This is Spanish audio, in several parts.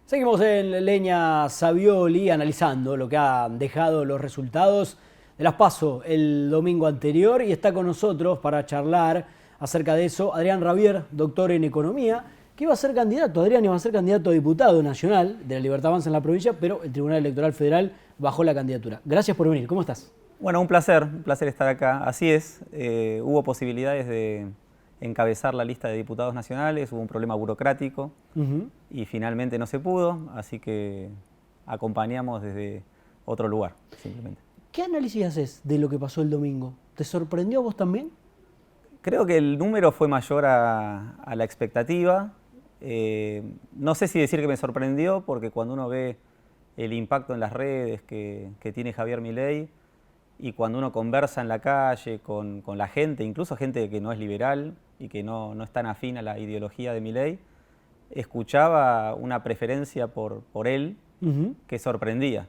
Seguimos en Leña Savioli analizando lo que han dejado los resultados de las PASO el domingo anterior y está con nosotros para charlar acerca de eso Adrián Rabier, doctor en Economía, que iba a ser candidato. Adrián iba a ser candidato a diputado nacional de la Libertad Avanza en la provincia, pero el Tribunal Electoral Federal bajó la candidatura. Gracias por venir, ¿cómo estás? Bueno, un placer estar acá. Así es, hubo posibilidades de encabezar la lista de diputados nacionales, hubo un problema burocrático y finalmente no se pudo, así que acompañamos desde otro lugar, simplemente. ¿Qué análisis haces de lo que pasó el domingo? ¿Te sorprendió a vos también? Creo que el número fue mayor a la expectativa. No sé si decir que me sorprendió, porque cuando uno ve el impacto en las redes que tiene Javier Milei y cuando uno conversa en la calle con la gente, incluso gente que no es liberal y que no es tan afín a la ideología de Milei, escuchaba una preferencia por él que sorprendía,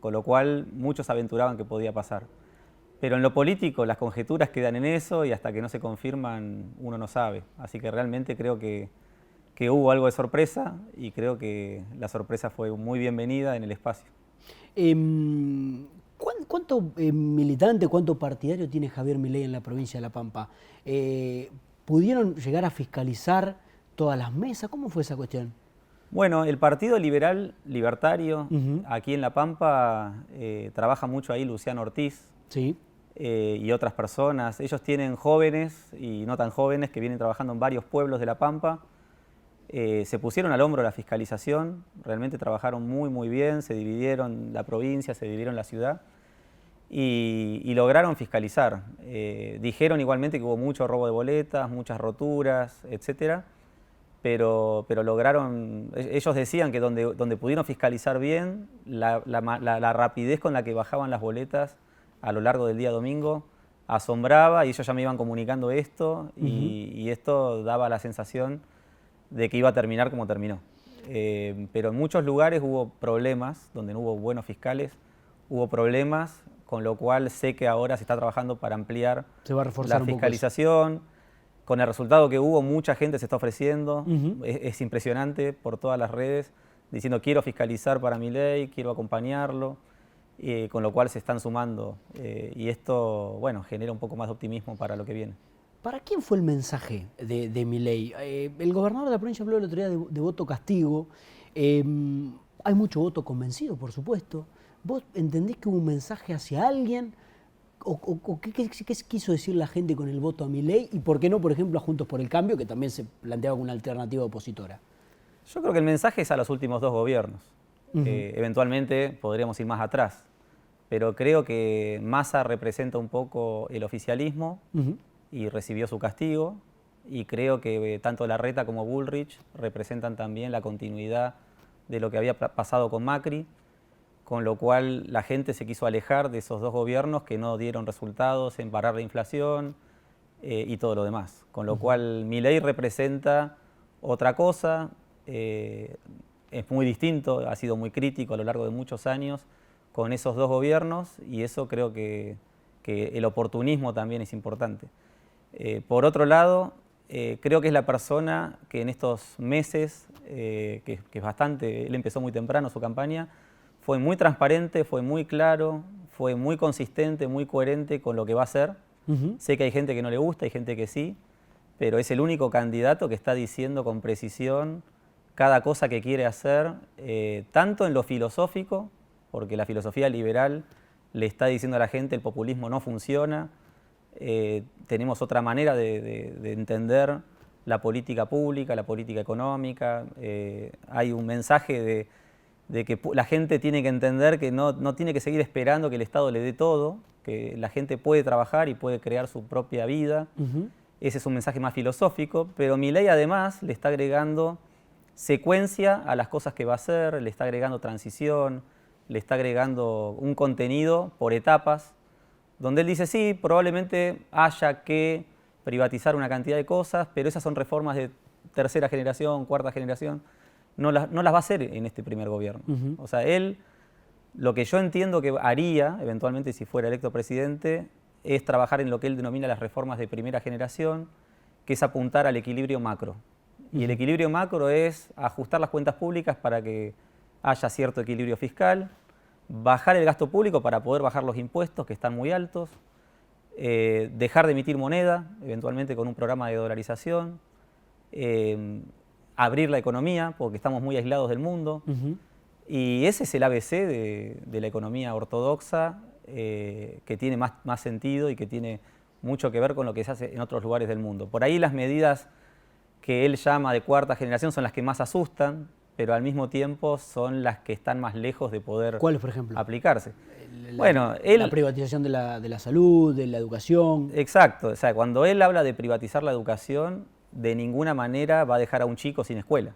con lo cual muchos aventuraban que podía pasar. Pero en lo político las conjeturas quedan en eso y hasta que no se confirman uno no sabe. Así que realmente creo que hubo algo de sorpresa y creo que la sorpresa fue muy bienvenida en el espacio. ¿Cuánto militante, cuánto partidario tiene Javier Milei en la provincia de La Pampa? ¿Pudieron llegar a fiscalizar todas las mesas? ¿Cómo fue esa cuestión? Bueno, el Partido Liberal Libertario aquí en La Pampa trabaja mucho ahí Luciano Ortiz. Sí. Y otras personas. Ellos tienen jóvenes y no tan jóvenes que vienen trabajando en varios pueblos de La Pampa. Se pusieron al hombro la fiscalización, realmente trabajaron muy bien, se dividieron la provincia, se dividieron la ciudad y lograron fiscalizar. Dijeron igualmente que hubo mucho robo de boletas, muchas roturas, etcétera, pero lograron, ellos decían que donde pudieron fiscalizar bien, la rapidez con la que bajaban las boletas a lo largo del día domingo asombraba y ellos ya me iban comunicando esto y esto daba la sensación de que iba a terminar como terminó. Pero en muchos lugares hubo problemas, donde no hubo buenos fiscales, hubo problemas, con lo cual sé que ahora se está trabajando para ampliar la fiscalización. Con el resultado que hubo, mucha gente se está ofreciendo, es impresionante por todas las redes, diciendo quiero fiscalizar para Milei, quiero acompañarlo. Con lo cual se están sumando y esto, bueno, genera un poco más de optimismo para lo que viene. ¿Para quién fue el mensaje de Milei? El gobernador de la provincia habló el otro día de voto castigo. Hay mucho voto convencido, por supuesto. ¿Vos entendés que hubo un mensaje hacia alguien? ¿O qué quiso decir la gente con el voto a Milei? ¿Y por qué no, por ejemplo, a Juntos por el Cambio, que también se planteaba como una alternativa opositora? Yo creo que el mensaje es a los últimos dos gobiernos. Eventualmente podríamos ir más atrás. Pero creo que Massa representa un poco el oficialismo y recibió su castigo. Y creo que tanto Larreta como Bullrich representan también la continuidad de lo que había pasado con Macri, con lo cual la gente se quiso alejar de esos dos gobiernos que no dieron resultados en parar la inflación y todo lo demás. Con lo cual Milei representa otra cosa, es muy distinto, ha sido muy crítico a lo largo de muchos años con esos dos gobiernos y eso creo que el oportunismo también es importante. Por otro lado, creo que es la persona que en estos meses, que es bastante, él empezó muy temprano su campaña, fue muy transparente, fue muy claro, fue muy consistente, muy coherente con lo que va a hacer. Sé que hay gente que no le gusta, hay gente que sí, pero es el único candidato que está diciendo con precisión cada cosa que quiere hacer, tanto en lo filosófico, porque la filosofía liberal le está diciendo a la gente el populismo no funciona, tenemos otra manera de entender la política pública, la política económica, hay un mensaje de que la gente tiene que entender que no tiene que seguir esperando que el Estado le dé todo, que la gente puede trabajar y puede crear su propia vida. Ese es un mensaje más filosófico, pero Milei además le está agregando secuencia a las cosas que va a hacer, le está agregando transición, le está agregando un contenido por etapas, donde él dice, sí, probablemente haya que privatizar una cantidad de cosas, pero esas son reformas de tercera generación, cuarta generación, no las va a hacer en este primer gobierno. O sea, él, lo que yo entiendo que haría, eventualmente si fuera electo presidente, es trabajar en lo que él denomina las reformas de primera generación, que es apuntar al equilibrio macro. Y el equilibrio macro es ajustar las cuentas públicas para que haya cierto equilibrio fiscal, bajar el gasto público para poder bajar los impuestos que están muy altos, dejar de emitir moneda, eventualmente con un programa de dolarización, abrir la economía porque estamos muy aislados del mundo. Y ese es el ABC de la economía ortodoxa, que tiene más sentido y que tiene mucho que ver con lo que se hace en otros lugares del mundo. Por ahí las medidas que él llama de cuarta generación son las que más asustan, pero al mismo tiempo son las que están más lejos de poder ¿Cuáles, por ejemplo? aplicarse. La privatización de la salud, de la educación. Exacto, o sea, cuando él habla de privatizar la educación, de ninguna manera va a dejar a un chico sin escuela,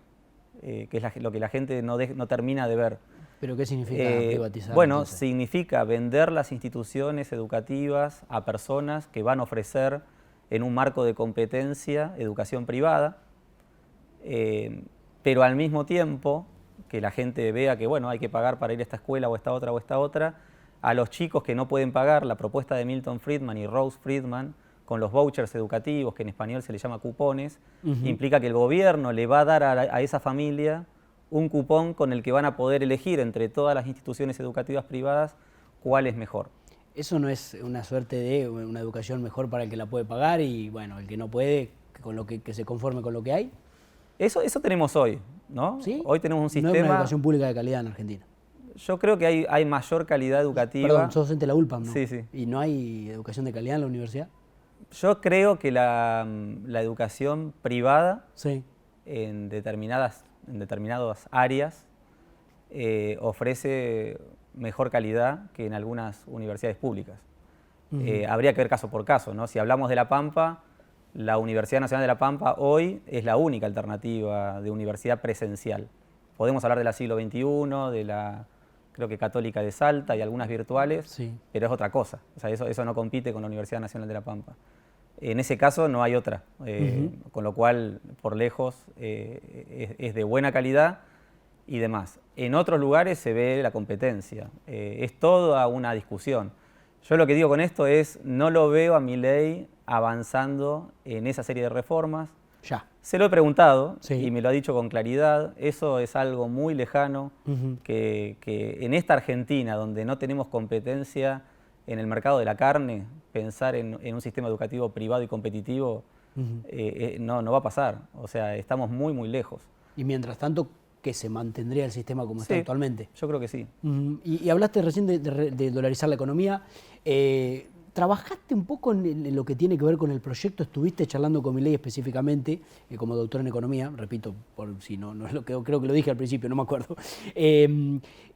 que es lo que la gente no termina de ver. ¿Pero qué significa privatizar? Bueno, entonces? significa vender las instituciones educativas a personas que van a ofrecer en un marco de competencia educación privada, pero al mismo tiempo que la gente vea que bueno, hay que pagar para ir a esta escuela o esta otra, a los chicos que no pueden pagar, la propuesta de Milton Friedman y Rose Friedman, con los vouchers educativos, que en español se le llama cupones, implica que el gobierno le va a dar a esa familia un cupón con el que van a poder elegir entre todas las instituciones educativas privadas cuál es mejor. ¿Eso no es una suerte de una educación mejor para el que la puede pagar y bueno, el que no puede, que se conforme con lo que hay? Eso tenemos hoy, ¿no? ¿Sí? Hoy tenemos un sistema... No hay una educación pública de calidad en Argentina. Yo creo que hay mayor calidad educativa. Perdón, sos docente de la ULPAM, ¿no? Sí, sí. ¿Y no hay educación de calidad en la universidad? Yo creo que la educación privada Sí. en determinadas áreas ofrece mejor calidad que en algunas universidades públicas. Habría que ver caso por caso, ¿no? Si hablamos de La Pampa, la Universidad Nacional de La Pampa hoy es la única alternativa de universidad presencial. Podemos hablar de la siglo XXI, de la, creo que Católica de Salta y algunas virtuales, Sí. pero es otra cosa. O sea, eso no compite con la Universidad Nacional de La Pampa. En ese caso no hay otra, con lo cual por lejos es de buena calidad y demás. En otros lugares se ve la competencia, es toda una discusión. Yo lo que digo con esto es, no lo veo a Milei avanzando en esa serie de reformas. Ya. Se lo he preguntado Sí. y me lo ha dicho con claridad, eso es algo muy lejano, que en esta Argentina, donde no tenemos competencia en el mercado de la carne, pensar en un sistema educativo privado y competitivo no va a pasar. O sea, estamos muy, muy lejos. Y mientras tanto, que se mantendría el sistema como está Sí, actualmente. yo creo que sí. Y hablaste recién de dolarizar la economía. ¿Trabajaste un poco en lo que tiene que ver con el proyecto? ¿Estuviste charlando con Milei específicamente, como doctor en economía? Repito, por si no es lo que creo que lo dije al principio, no me acuerdo.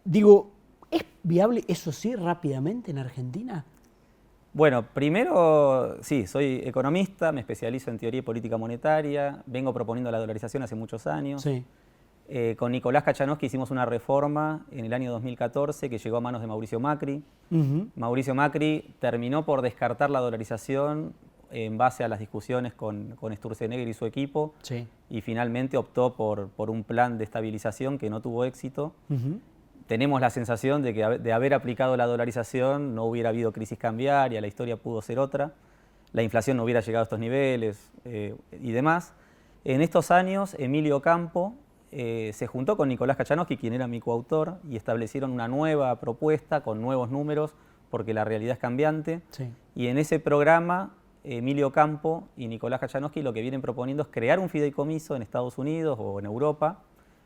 Digo, ¿es viable eso sí rápidamente en Argentina? Bueno, primero, sí, soy economista, me especializo en teoría y política monetaria, vengo proponiendo la dolarización hace muchos años. Sí. Con Nicolás Kachanowski hicimos una reforma en el año 2014 que llegó a manos de Mauricio Macri. Mauricio Macri terminó por descartar la dolarización en base a las discusiones con Sturzenegger y su equipo, Sí. y finalmente optó por un plan de estabilización que no tuvo éxito. Tenemos la sensación de que de haber aplicado la dolarización no hubiera habido crisis cambiaria, la historia pudo ser otra, la inflación no hubiera llegado a estos niveles y demás. En estos años, Emilio Campo se juntó con Nicolás Kachanowski, quien era mi coautor, y establecieron una nueva propuesta con nuevos números, porque la realidad es cambiante. Sí. Y en ese programa, Emilio Campo y Nicolás Kachanowski lo que vienen proponiendo es crear un fideicomiso en Estados Unidos o en Europa.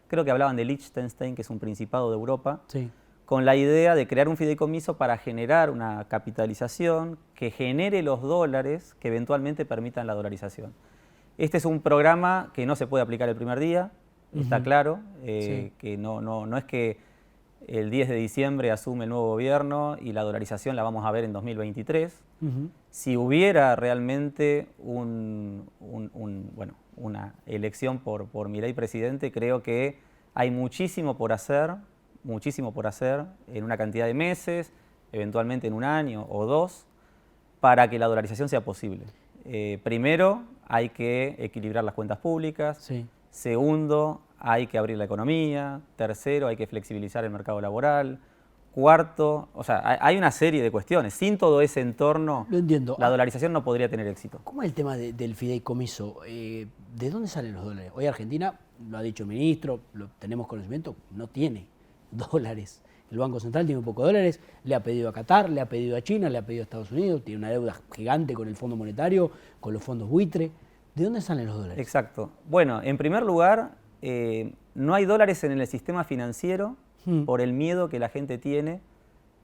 Creo que hablaban de Liechtenstein, que es un principado de Europa, Sí. con la idea de crear un fideicomiso para generar una capitalización que genere los dólares que eventualmente permitan la dolarización. Este es un programa que no se puede aplicar el primer día, está claro, Sí. que no es que el 10 de diciembre asume el nuevo gobierno y la dolarización la vamos a ver en 2023. Si hubiera realmente una elección por Milei presidente, creo que hay muchísimo por hacer en una cantidad de meses, eventualmente en un año o dos, para que la dolarización sea posible. Primero, hay que equilibrar las cuentas públicas. Sí. Segundo, hay que abrir la economía. Tercero, hay que flexibilizar el mercado laboral. cuarto, o sea, hay una serie de cuestiones. Sin todo ese entorno, Lo entiendo. la dolarización no podría tener éxito. ¿Cómo es el tema del fideicomiso? ¿De dónde salen los dólares? Hoy Argentina, lo ha dicho el ministro, lo tenemos conocimiento, no tiene dólares. El Banco Central tiene un poco de dólares, le ha pedido a Qatar, le ha pedido a China, le ha pedido a Estados Unidos, tiene una deuda gigante con el Fondo Monetario, con los fondos buitre. ¿De dónde salen los dólares? Exacto. Bueno, en primer lugar, no hay dólares en el sistema financiero por el miedo que la gente tiene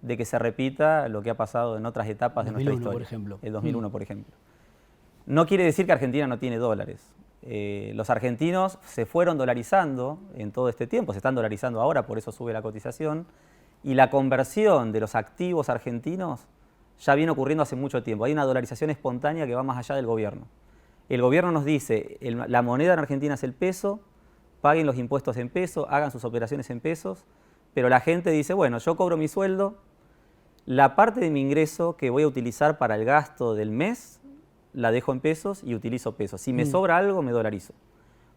de que se repita lo que ha pasado en otras etapas de nuestra historia. Por ejemplo. El 2001, por ejemplo. No quiere decir que Argentina no tiene dólares. Los argentinos se fueron dolarizando en todo este tiempo, se están dolarizando ahora, por eso sube la cotización, y la conversión de los activos argentinos ya viene ocurriendo hace mucho tiempo. Hay una dolarización espontánea que va más allá del gobierno. El gobierno nos dice, la moneda en Argentina es el peso, paguen los impuestos en peso, hagan sus operaciones en pesos, pero la gente dice, bueno, yo cobro mi sueldo, la parte de mi ingreso que voy a utilizar para el gasto del mes, la dejo en pesos y utilizo pesos. Si me sobra algo, me dolarizo.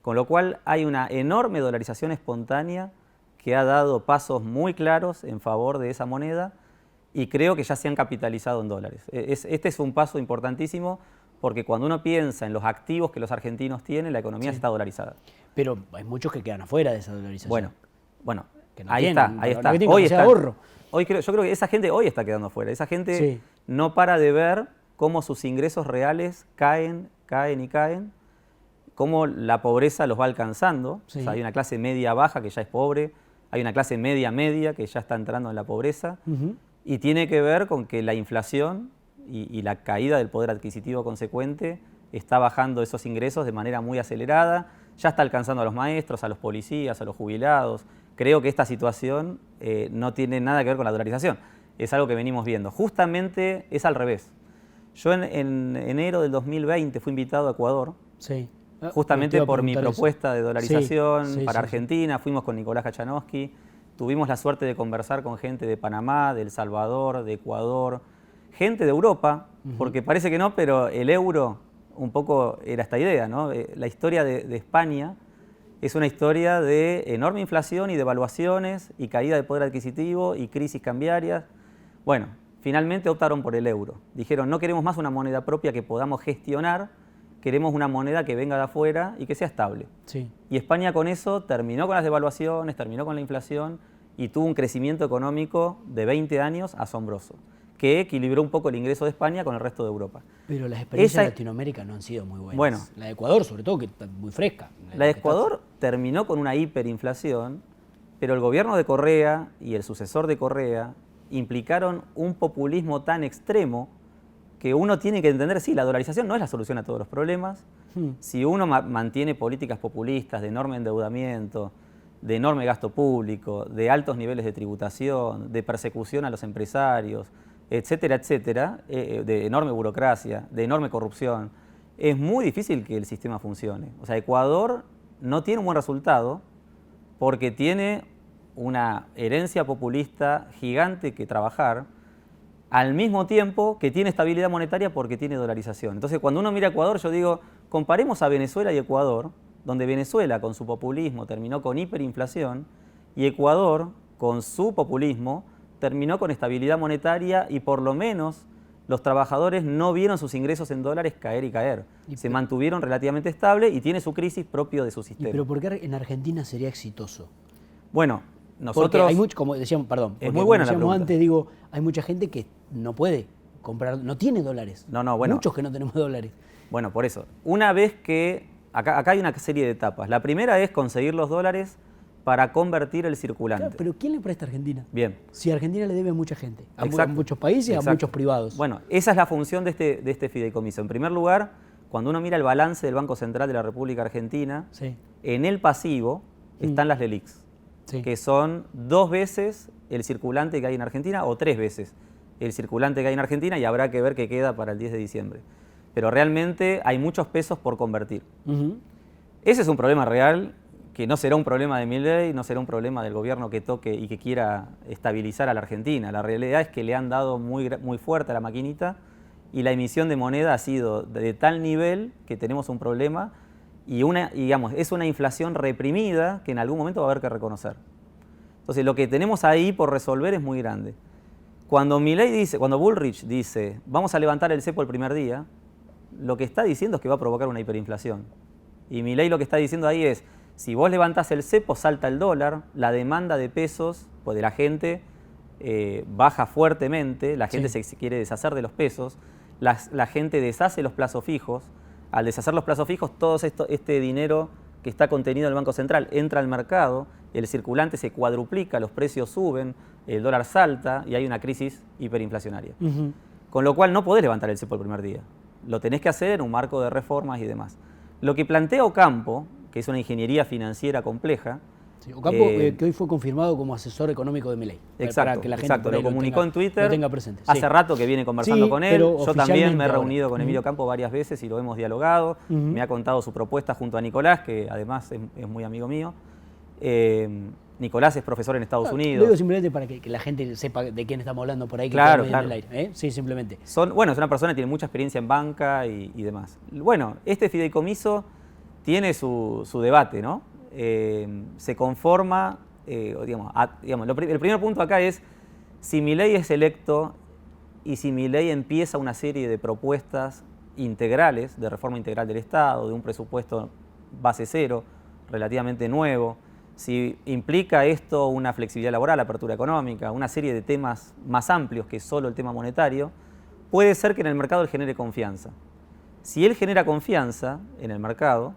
Con lo cual hay una enorme dolarización espontánea que ha dado pasos muy claros en favor de esa moneda y creo que ya se han capitalizado en dólares. Este es un paso importantísimo porque cuando uno piensa en los activos que los argentinos tienen, la economía está dolarizada. Pero hay muchos que quedan afuera de esa dolarización. Bueno, que no ahí tienen, está. No hoy está ahorro. Yo creo que esa gente hoy está quedando afuera. Esa gente no para de ver cómo sus ingresos reales caen, cómo la pobreza los va alcanzando. O sea, hay una clase media baja que ya es pobre, hay una clase media que ya está entrando en la pobreza, y tiene que ver con que la inflación y la caída del poder adquisitivo consecuente está bajando esos ingresos de manera muy acelerada, ya está alcanzando a los maestros, a los policías, a los jubilados. Creo que esta situación no tiene nada que ver con la dolarización, es algo que venimos viendo. Justamente es al revés. Yo en enero del 2020 fui invitado a Ecuador, justamente por mi propuesta de dolarización para Argentina. Fuimos con Nicolás Kachanowski, tuvimos la suerte de conversar con gente de Panamá, de El Salvador, de Ecuador, gente de Europa, porque parece que no, pero el euro un poco era esta idea, ¿no? La historia de España es una historia de enorme inflación y devaluaciones y caída de poder adquisitivo y crisis cambiarias. Bueno, finalmente optaron por el euro. Dijeron, no queremos más una moneda propia que podamos gestionar, queremos una moneda que venga de afuera y que sea estable. Y España con eso terminó con las devaluaciones, terminó con la inflación y tuvo un crecimiento económico de 20 años asombroso, que equilibró un poco el ingreso de España con el resto de Europa. Pero las experiencias de Latinoamérica no han sido muy buenas. Bueno, la de Ecuador, sobre todo, que está muy fresca. La de Ecuador terminó con una hiperinflación, pero el gobierno de Correa y el sucesor de Correa implicaron un populismo tan extremo que uno tiene que entender, sí, la dolarización no es la solución a todos los problemas. Si uno mantiene políticas populistas de enorme endeudamiento, de enorme gasto público, de altos niveles de tributación, de persecución a los empresarios, etcétera, etcétera, de enorme burocracia, de enorme corrupción, es muy difícil que el sistema funcione. O sea, Ecuador no tiene un buen resultado porque tiene una herencia populista gigante que trabajar, al mismo tiempo que tiene estabilidad monetaria porque tiene dolarización. Entonces, cuando uno mira a Ecuador, yo digo, comparemos a Venezuela y Ecuador, donde Venezuela con su populismo terminó con hiperinflación y Ecuador con su populismo terminó con estabilidad monetaria y por lo menos los trabajadores no vieron sus ingresos en dólares caer y caer. Se mantuvieron relativamente estables y tiene su crisis propio de su sistema. ¿Pero por qué en Argentina sería exitoso? Bueno, nosotros... Porque hay mucho, como decíamos, perdón, es muy buena la pregunta. Antes, digo, hay mucha gente que no puede comprar, no tiene dólares. Bueno. Muchos que no tenemos dólares. Bueno, por eso. Una vez que... Acá hay una serie de etapas. La primera es conseguir los dólares para convertir el circulante. Claro, pero ¿quién le presta a Argentina? Bien. Si Argentina le debe a mucha gente, a muchos países, a muchos privados. Bueno, esa es la función de este fideicomiso. En primer lugar, cuando uno mira el balance del Banco Central de la República Argentina, en el pasivo están las LELIQs, que son 2 veces el circulante que hay en Argentina o 3 veces el circulante que hay en Argentina y habrá que ver qué queda para el 10 de diciembre. Pero realmente hay muchos pesos por convertir. Ese es un problema real que no será un problema de Milei, no será un problema del gobierno que toque y que quiera estabilizar a la Argentina. La realidad es que le han dado muy fuerte a la maquinita y la emisión de moneda ha sido de tal nivel que tenemos un problema y digamos, es una inflación reprimida que en algún momento va a haber que reconocer. Entonces, lo que tenemos ahí por resolver es muy grande. Cuando Bullrich dice, vamos a levantar el cepo el primer día, lo que está diciendo es que va a provocar una hiperinflación. Y Milei lo que está diciendo ahí es, si vos levantás el cepo, salta el dólar, la demanda de pesos, pues de la gente, baja fuertemente, la gente se quiere deshacer de los pesos, la gente deshace los plazos fijos. Al deshacer los plazos fijos, todo este dinero que está contenido en el Banco Central entra al mercado, el circulante se cuadruplica, los precios suben, el dólar salta y hay una crisis hiperinflacionaria. Con lo cual no podés levantar el cepo el primer día. Lo tenés que hacer en un marco de reformas y demás. Lo que plantea Ocampo, que es una ingeniería financiera compleja. Sí, Ocampo, que hoy fue confirmado como asesor económico de Milei. Exacto, para que la gente lo comunicó en Twitter. lo tenga presente. Hace rato que viene conversando con él. Yo también me he reunido ahora con Emilio Ocampo varias veces y lo hemos dialogado. Me ha contado su propuesta junto a Nicolás, que además es muy amigo mío. Nicolás es profesor en Estados Unidos. Lo digo simplemente para que la gente sepa de quién estamos hablando por ahí. Que claro. En el aire, ¿eh? Sí, simplemente. Es una persona que tiene mucha experiencia en banca y demás. Bueno, este fideicomiso tiene su debate, ¿no? Se conforma, el primer punto acá es si Milei es electo y si Milei empieza una serie de propuestas integrales, de reforma integral del Estado, de un presupuesto base cero, relativamente nuevo, si implica esto una flexibilidad laboral, apertura económica, una serie de temas más amplios que solo el tema monetario, puede ser que en el mercado él genere confianza. Si él genera confianza en el mercado,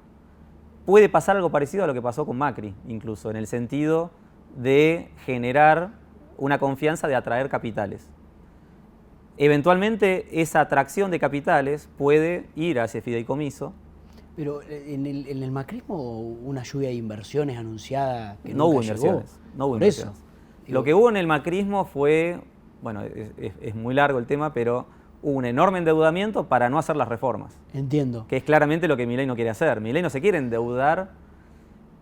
puede pasar algo parecido a lo que pasó con Macri, incluso, en el sentido de generar una confianza de atraer capitales. Eventualmente, esa atracción de capitales puede ir a ese fideicomiso. Pero en el macrismo hubo una lluvia de inversiones anunciada que no hubo nunca inversiones. llegó. No hubo Por inversiones. eso. Lo que hubo en el macrismo fue, bueno, es muy largo el tema, pero hubo un enorme endeudamiento para no hacer las reformas. Entiendo. Que es claramente lo que Milei no quiere hacer. Milei no se quiere endeudar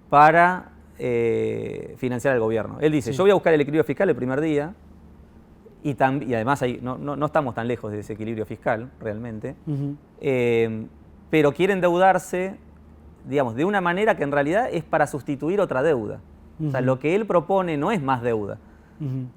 para financiar el gobierno. Él dice, yo voy a buscar el equilibrio fiscal el primer día, y además ahí, no estamos tan lejos de ese equilibrio fiscal, realmente, pero quiere endeudarse, digamos, de una manera que en realidad es para sustituir otra deuda. O sea, lo que él propone no es más deuda.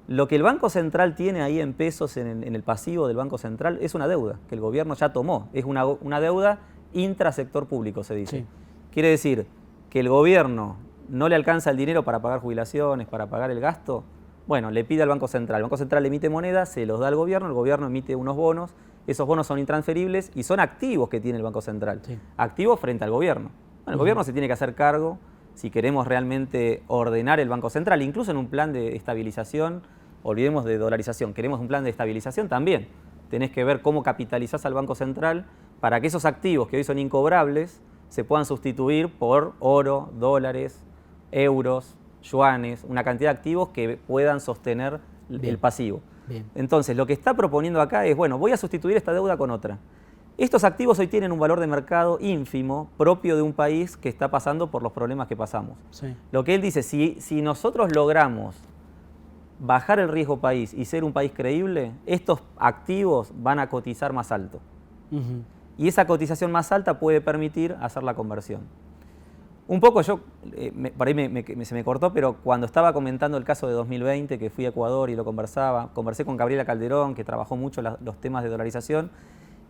Lo que el Banco Central tiene ahí en pesos en el pasivo del Banco Central es una deuda que el gobierno ya tomó. Es una deuda intrasector público, se dice. Sí. Quiere decir que el gobierno no le alcanza el dinero para pagar jubilaciones, para pagar el gasto. Bueno, le pide al Banco Central. El Banco Central emite moneda, se los da al gobierno, el gobierno emite unos bonos. Esos bonos son intransferibles y son activos que tiene el Banco Central. Sí. Activos frente al gobierno. Bueno, el gobierno se tiene que hacer cargo si queremos realmente ordenar el Banco Central, incluso en un plan de estabilización, olvidemos de dolarización, queremos un plan de estabilización también. Tenés que ver cómo capitalizás al Banco Central para que esos activos que hoy son incobrables se puedan sustituir por oro, dólares, euros, yuanes, una cantidad de activos que puedan sostener el pasivo. Bien. Entonces, lo que está proponiendo acá es, bueno, voy a sustituir esta deuda con otra. Estos activos hoy tienen un valor de mercado ínfimo, propio de un país que está pasando por los problemas que pasamos. Sí. Lo que él dice, si nosotros logramos bajar el riesgo país y ser un país creíble, estos activos van a cotizar más alto. Y esa cotización más alta puede permitir hacer la conversión. Un poco yo, por ahí se me cortó, pero cuando estaba comentando el caso de 2020, que fui a Ecuador y lo conversé con Gabriela Calderón, que trabajó mucho los temas de dolarización,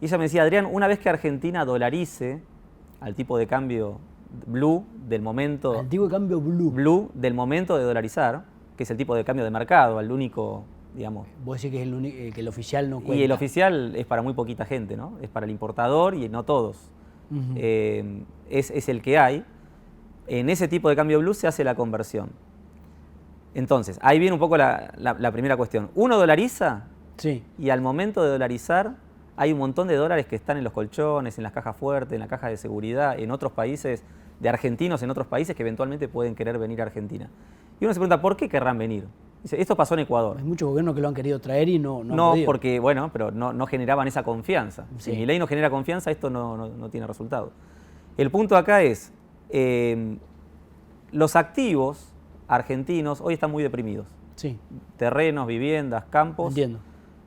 y ella me decía, Adrián, una vez que Argentina dolarice al tipo de cambio blue del momento... Al tipo de cambio blue. Blue del momento de dolarizar, que es el tipo de cambio de mercado, el único, digamos... Vos decís que es el único, que el oficial no cuenta. Y el oficial es para muy poquita gente, ¿no? Es para el importador y no todos. Es el que hay. En ese tipo de cambio blue se hace la conversión. Entonces, ahí viene un poco la primera cuestión. Uno dolariza y al momento de dolarizar hay un montón de dólares que están en los colchones, en las cajas fuertes, en la caja de seguridad, en otros países, de argentinos en otros países que eventualmente pueden querer venir a Argentina. Y uno se pregunta, ¿por qué querrán venir? Dice, esto pasó en Ecuador. Hay muchos gobiernos que lo han querido traer y no han podido. Porque, bueno, pero no generaban esa confianza. Si Milei no genera confianza, esto no tiene resultado. El punto acá es, los activos argentinos hoy están muy deprimidos. Sí. Terrenos, viviendas, campos. Entiendo.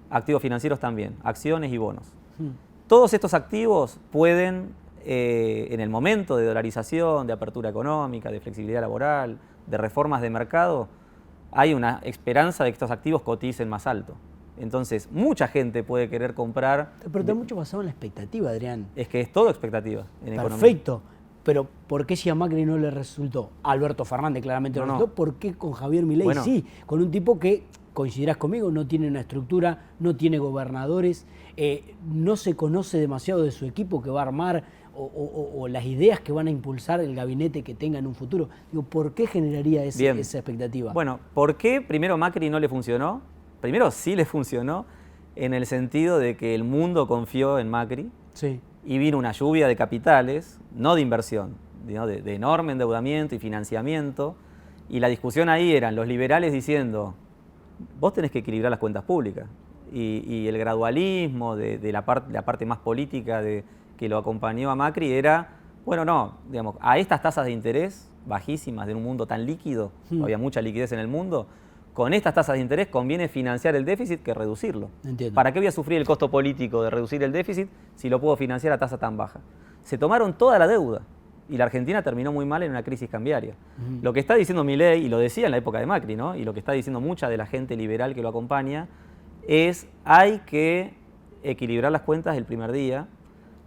Activos financieros también, acciones y bonos. Todos estos activos pueden, en el momento de dolarización, de apertura económica, de flexibilidad laboral, de reformas de mercado, hay una esperanza de que estos activos coticen más alto. Entonces, mucha gente puede querer comprar. Pero está mucho basado en la expectativa, Adrián. Es que es todo expectativa en economía. Perfecto. Pero ¿por qué si a Macri no le resultó? A Alberto Fernández claramente no le resultó. ¿Por qué con Javier Milei sí? Con un tipo que, coincidirás conmigo, no tiene una estructura, no tiene gobernadores, no se conoce demasiado de su equipo que va a armar o las ideas que van a impulsar el gabinete que tenga en un futuro. Digo, ¿por qué generaría esa expectativa? Bueno, ¿por qué primero Macri no le funcionó? Primero sí le funcionó en el sentido de que el mundo confió en Macri. Sí. Y vino una lluvia de capitales, no de inversión, de enorme endeudamiento y financiamiento. Y la discusión ahí eran los liberales diciendo, vos tenés que equilibrar las cuentas públicas. Y el gradualismo de la parte más política que lo acompañó a Macri era, bueno, no, digamos, a estas tasas de interés bajísimas de un mundo tan líquido, había mucha liquidez en el mundo, con estas tasas de interés conviene financiar el déficit que reducirlo. Entiendo. ¿Para qué voy a sufrir el costo político de reducir el déficit si lo puedo financiar a tasa tan baja? Se tomaron toda la deuda y la Argentina terminó muy mal en una crisis cambiaria. Lo que está diciendo Milei, y lo decía en la época de Macri, ¿no? Y lo que está diciendo mucha de la gente liberal que lo acompaña, es hay que equilibrar las cuentas el primer día.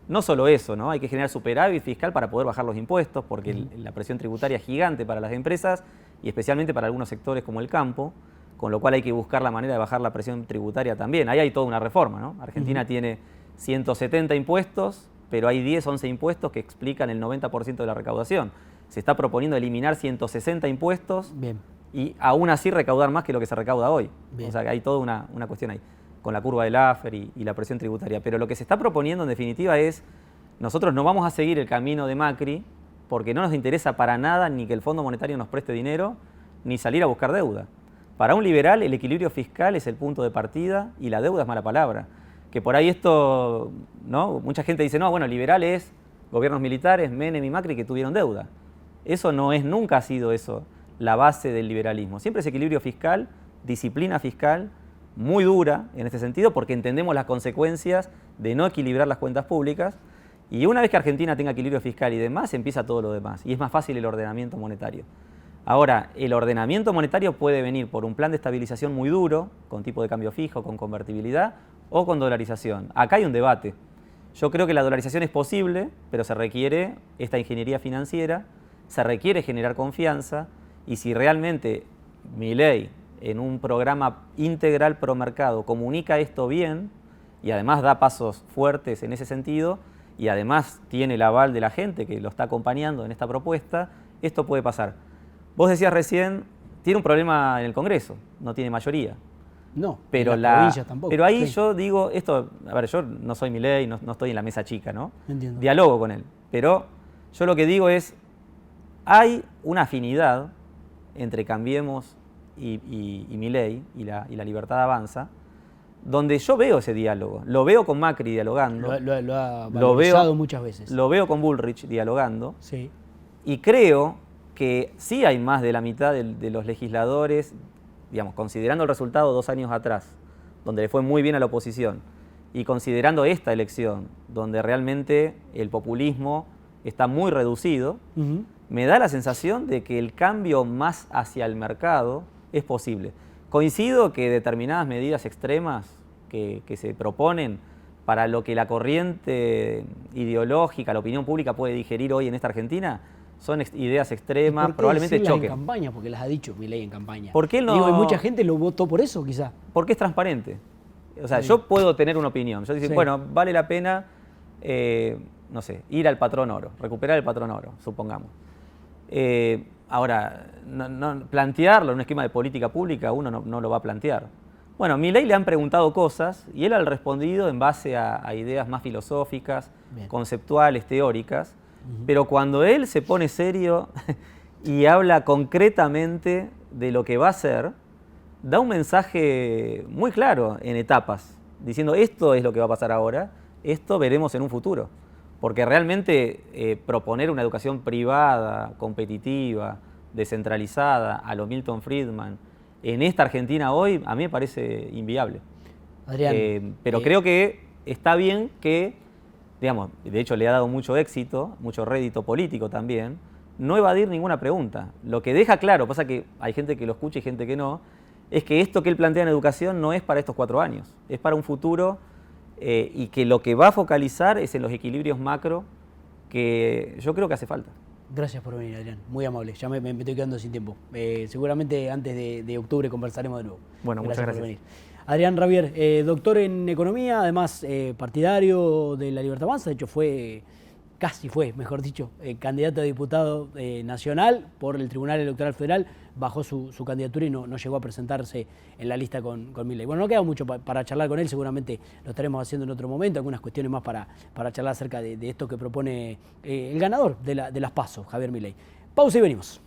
No solo eso, ¿no? Hay que generar superávit fiscal para poder bajar los impuestos, porque la presión tributaria es gigante para las empresas y especialmente para algunos sectores como el campo, con lo cual hay que buscar la manera de bajar la presión tributaria también. Ahí hay toda una reforma, ¿no? Argentina tiene 170 impuestos, pero hay 10, 11 impuestos que explican el 90% de la recaudación. Se está proponiendo eliminar 160 impuestos y aún así recaudar más que lo que se recauda hoy. O sea que hay toda una cuestión ahí, con la curva del Laffer y la presión tributaria. Pero lo que se está proponiendo en definitiva es, nosotros no vamos a seguir el camino de Macri porque no nos interesa para nada ni que el Fondo Monetario nos preste dinero, ni salir a buscar deuda. Para un liberal el equilibrio fiscal es el punto de partida y la deuda es mala palabra. Que por ahí esto, ¿no? Mucha gente dice, no, bueno, liberal es gobiernos militares, Menem y Macri que tuvieron deuda. Eso nunca ha sido eso, la base del liberalismo. Siempre es equilibrio fiscal, disciplina fiscal, muy dura en este sentido porque entendemos las consecuencias de no equilibrar las cuentas públicas. Y una vez que Argentina tenga equilibrio fiscal y demás, empieza todo lo demás. Y es más fácil el ordenamiento monetario. Ahora, el ordenamiento monetario puede venir por un plan de estabilización muy duro, con tipo de cambio fijo, con convertibilidad, o con dolarización. Acá hay un debate. Yo creo que la dolarización es posible, pero se requiere esta ingeniería financiera, se requiere generar confianza, y si realmente Milei, en un programa integral pro mercado, comunica esto bien, y además da pasos fuertes en ese sentido, y además tiene el aval de la gente que lo está acompañando en esta propuesta, esto puede pasar. Vos decías recién, tiene un problema en el Congreso, no tiene mayoría. No, pero en las provincias tampoco. Pero ahí yo digo, esto, a ver, yo no soy Milei, no estoy en la mesa chica, ¿no? Entiendo. Dialogo con él. Pero yo lo que digo es, hay una afinidad entre Cambiemos y Milei y la Libertad Avanza, donde yo veo ese diálogo. Lo veo con Macri dialogando. Lo ha valorizado muchas veces. Lo veo con Bullrich dialogando. Sí. Y creo que sí hay más de la mitad de los legisladores, digamos, considerando el resultado 2 años atrás, donde le fue muy bien a la oposición, y considerando esta elección, donde realmente el populismo está muy reducido, me da la sensación de que el cambio más hacia el mercado es posible. Coincido que determinadas medidas extremas que se proponen para lo que la corriente ideológica, la opinión pública puede digerir hoy en esta Argentina, son ideas extremas, ¿Por qué probablemente choquen. en campaña? Porque las ha dicho Milei en campaña. ¿Por qué él no? Digo, y mucha gente lo votó por eso, quizá. Porque es transparente. O sea, yo puedo tener una opinión. Yo digo, bueno, vale la pena, no sé, ir al patrón oro, recuperar el patrón oro, supongamos. Ahora, plantearlo en un esquema de política pública uno no lo va a plantear. Bueno, a Milei le han preguntado cosas y él ha respondido en base a ideas más filosóficas, conceptuales, teóricas, pero cuando él se pone serio y habla concretamente de lo que va a hacer, da un mensaje muy claro en etapas, diciendo esto es lo que va a pasar ahora, esto veremos en un futuro. Porque realmente proponer una educación privada, competitiva, descentralizada, a lo Milton Friedman, en esta Argentina hoy, a mí me parece inviable. Adrián, pero creo que está bien que, digamos, de hecho le ha dado mucho éxito, mucho rédito político también, no evadir ninguna pregunta. Lo que deja claro, pasa que hay gente que lo escucha y gente que no, es que esto que él plantea en educación no es para estos 4 años, es para un futuro y que lo que va a focalizar es en los equilibrios macro que yo creo que hace falta. Gracias por venir, Adrián. Muy amable. Ya me estoy quedando sin tiempo. Seguramente antes de octubre conversaremos de nuevo. Bueno, muchas gracias. Por venir. Adrián Rabier, doctor en economía, además partidario de la Libertad Avanza. De hecho, casi fue, mejor dicho, candidato a diputado nacional por el Tribunal Electoral Federal. Bajó su candidatura y no llegó a presentarse en la lista con Milei. Bueno, no queda mucho para charlar con él, seguramente lo estaremos haciendo en otro momento, algunas cuestiones más para charlar acerca de esto que propone el ganador de las PASO, Javier Milei. Pausa y venimos.